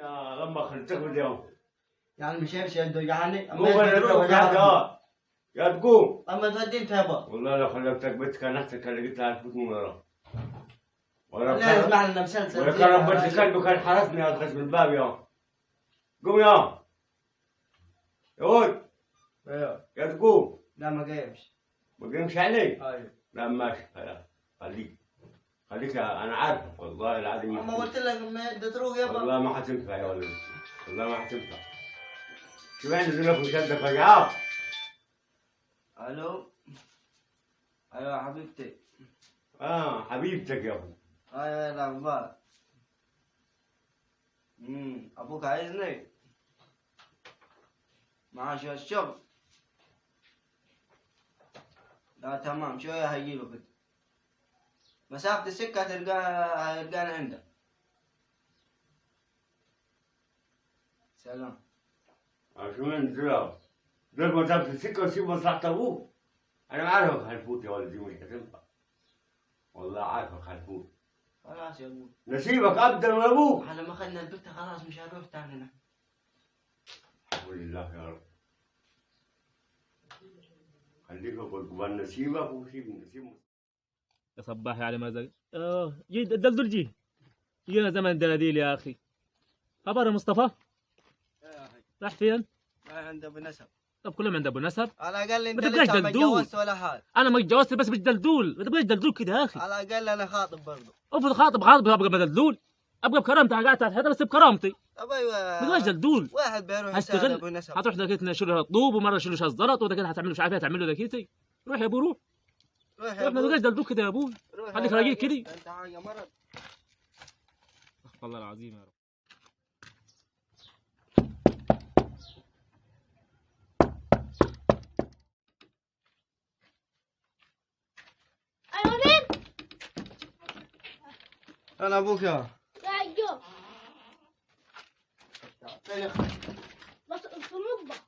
انا لما خليتك اليوم يعني مش همشي عنده يعني مو انا يا تقوم اما تودي انت يابا والله لو خليتك بيت كان احسن كان لقيت لها الفوت من ورا لا يسمع لنا مسلسل ولا كان ربيت كلب كان حرسني هذا خشم الباب يا قوم يا ولد ايوه يا تقوم لا ما قايمش ما قيمش علي ايوه لا ماشي خليك انا عارفك والله العظيم اما قلت لك ما بدك تروح يابا والله ما حتنفع يا ولد والله ما حتنفع شو يعني ذنوب وشدك وجعاب الو ايوه حبيبتي حبيبتك يا ابني ايوه الاخبار ابوك عايزني معاش الشغل لا تمام شوية هيجيله كده مسافة السكة هتلقانا عندك سلام شو من زراب ذاك مسافة السكة وسيب مصلحة ابوك انا عارفك هنفوت يا ولدي مش هتنفع والله عارفك هنفوت خلاص يا ابوي نسيبك ابدا من ابوك على ما خدنا البت خلاص مش هنروح تاني الحمد لله يا رب خليك قبل نسيبك نسيب يا صباحي على مزاج جي الدلدل جينا زمن الدلاديل يا اخي خبر يا مصطفى يا اخي راح فين؟ رايح عند ابو نسب طب كلهم عند ابو نسب على الاقل انت ما تبقاش لسه ما دلدول. اتجوزت ولا حاجه انا ما اتجوزت بس مش دلدول ما تبقاش دلدول كده يا اخي على الاقل انا خاطب برضه افرض خاطب ابقى دلدول ابقى بكرامتي قاعد على الحيطه بس بكرامتي طب ايوه ما تبقاش دلدول واحد بيروح يسال ابو هستغل نسب هتروح ذاك تنشر له الطوب ومره يشيل له الزلط وده كده هتعمل مش عارف ايه تعمل له ذاكيتي روح يا ابو روح روح ما تبقاش دلدول كده يا ابوي روح خليك راجل كده انت حاجه مرض والله العظيم يا رب ايوه مين؟ انا ابوك يا لا جو فين اخوك بس في المطبخ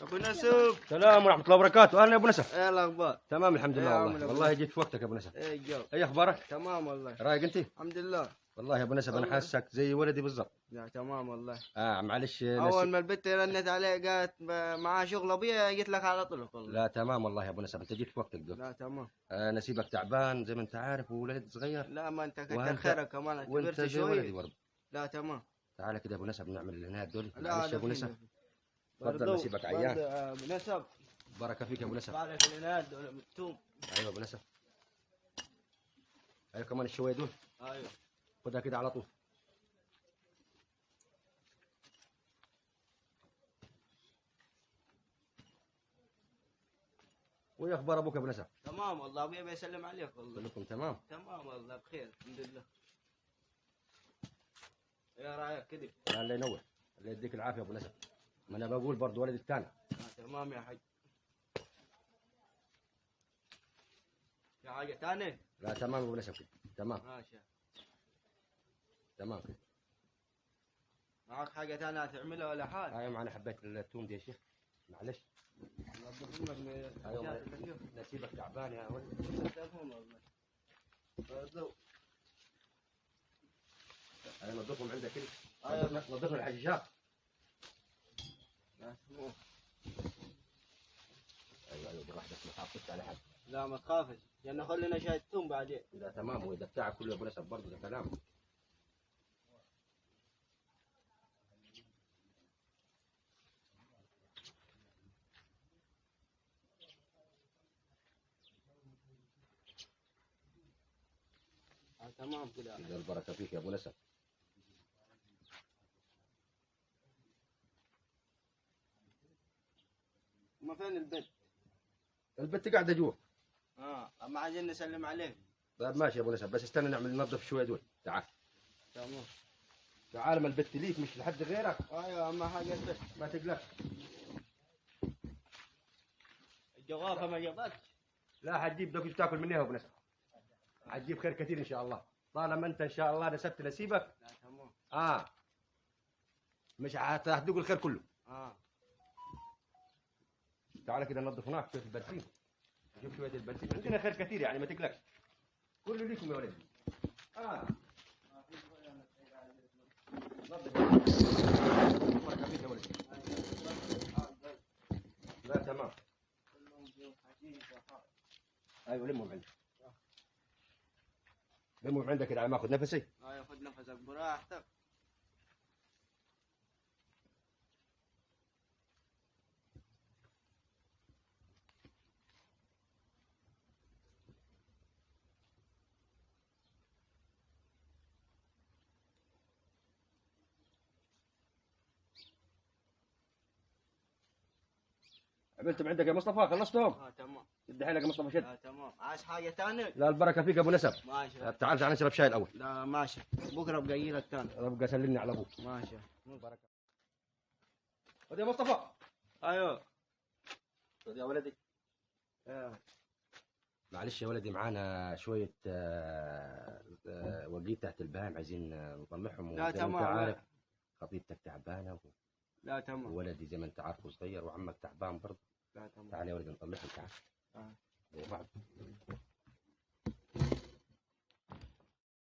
ابو نسب السلام ورحمة الله وبركاته، أهلا يا أبو نسف. ايه الاخبار تمام الحمد يا لله عم والله، أبو والله نسف. جيت في وقتك يا أبو نسف. ايه الجو أي أخبارك؟ تمام والله رايق أنت؟ الحمد لله والله يا أبو نسف أنا والله. حاسك زي ولدي بالضبط. لا تمام والله معلش اول ما البت رنت عليه قالت معاه شغل ابويا جيت لك على طول والله لا تمام والله يا أبو نسف أنت جيت في وقتك ده. لا تمام نسيبك تعبان زي ما أنت عارف وولد صغير. لا ما انت كتر وأنت- خيرك كمان وأنت اعتبرت زي ولدي شوي برضه. لا تمام تعال كده يا أبو نسف نعمل العنايات دول. لا معلش يا أبو ده نسف. فينا. تفضل برضو- نسيبك عيان. برضو يا ابو نسب بركة فيك يا أبو نسف. بعرف العناد دول مكتوم أيوه يا أبو نسف. أيوه كمان الشوية دول ايوه خدها كده على طول. وإيه أخبار أبوك يا أبو نسف؟ تمام والله ابويا بيسلم عليك والله كلكم تمام؟ تمام والله بخير الحمد لله يا رايك كده الله ينور، الله يديك العافية يا أبو نسف. ما أنا بقول برضه ولدي الثاني. تمام يا حاج في حاجة تانية؟ لا تمام يا أبو نسف كده. تمام ماشي تمام كده. معك حاجة تانية هتعملها ولا حاجة؟ ايوه معنا حبايه التوم دي يا شيخ. معلش نظف امك من ايوه الأشياء اللي فيها. نسيبك تعبان يا ولد. تفهم والله برضو. انا نظفهم عندك كده. ايوه نظفنا الحشيشات. لا تسمعوا. ايوه براحتك ما تعطفش على حد. لا ما تخافش لأنه خلينا شاي الثوم بعدين لا تمام واذا بتاعك كله يا ابو نسب برضه ده كلام. تمام كده إذا البركه فيك يا ابو نسب. ما فين البيت؟ البت قاعده جوا. اما عايزين نسلم عليك. طيب ماشي يا ابو نسب بس استنى نعمل ننظف شويه دول. تعال تمام تعال ما البت ليك مش لحد غيرك. ايوه اما حاجة البيت ما تقلقش. الجوافة ما جابتش. لا حتجيب دوك تاكل مني يا ابو نسب. حتجيب خير كثير ان شاء الله. طالما انت ان شاء الله نسبت نسيبك. لا تمام مش هتدوق الخير كله. تعال كده ننظف هناك شويه البنزين. شوف شويه البنزين، عندنا خير كثير يعني ما تقلقش. كله ليكم يا ولدي. نظف بركه فيك يا ولدي. لا تمام. ايوه لمهم عندك. لمهم عندك كده على ما اخذ نفسي. ايوه خذ نفسك براحتك. عملتم عندك يا مصطفى خلصتهم؟ تمام. شد حيلك يا مصطفى شد. تمام. عايز حاجة ثانية؟ لا البركه فيك يا ابو نسب. ماشي. تعال تعال نشرب شاي الاول. لا ماشي. بكره بقى لك ثاني. ربك سلمني على ابوك. ماشي. البركه. خذ يا مصطفى. ايوه. خذ يا ولدي. معلش يا ولدي معانا شويه وقيت تحت البهايم عايزين نطلعهم. لا وزي ما تمام. انت عارف خطيبتك تعبانه لا تمام. وولدي زي ما انت عارفه صغير وعمك تعبان برضه. لا تمام. تعال يا ولدي نطلعهم تعال. آه. وبعد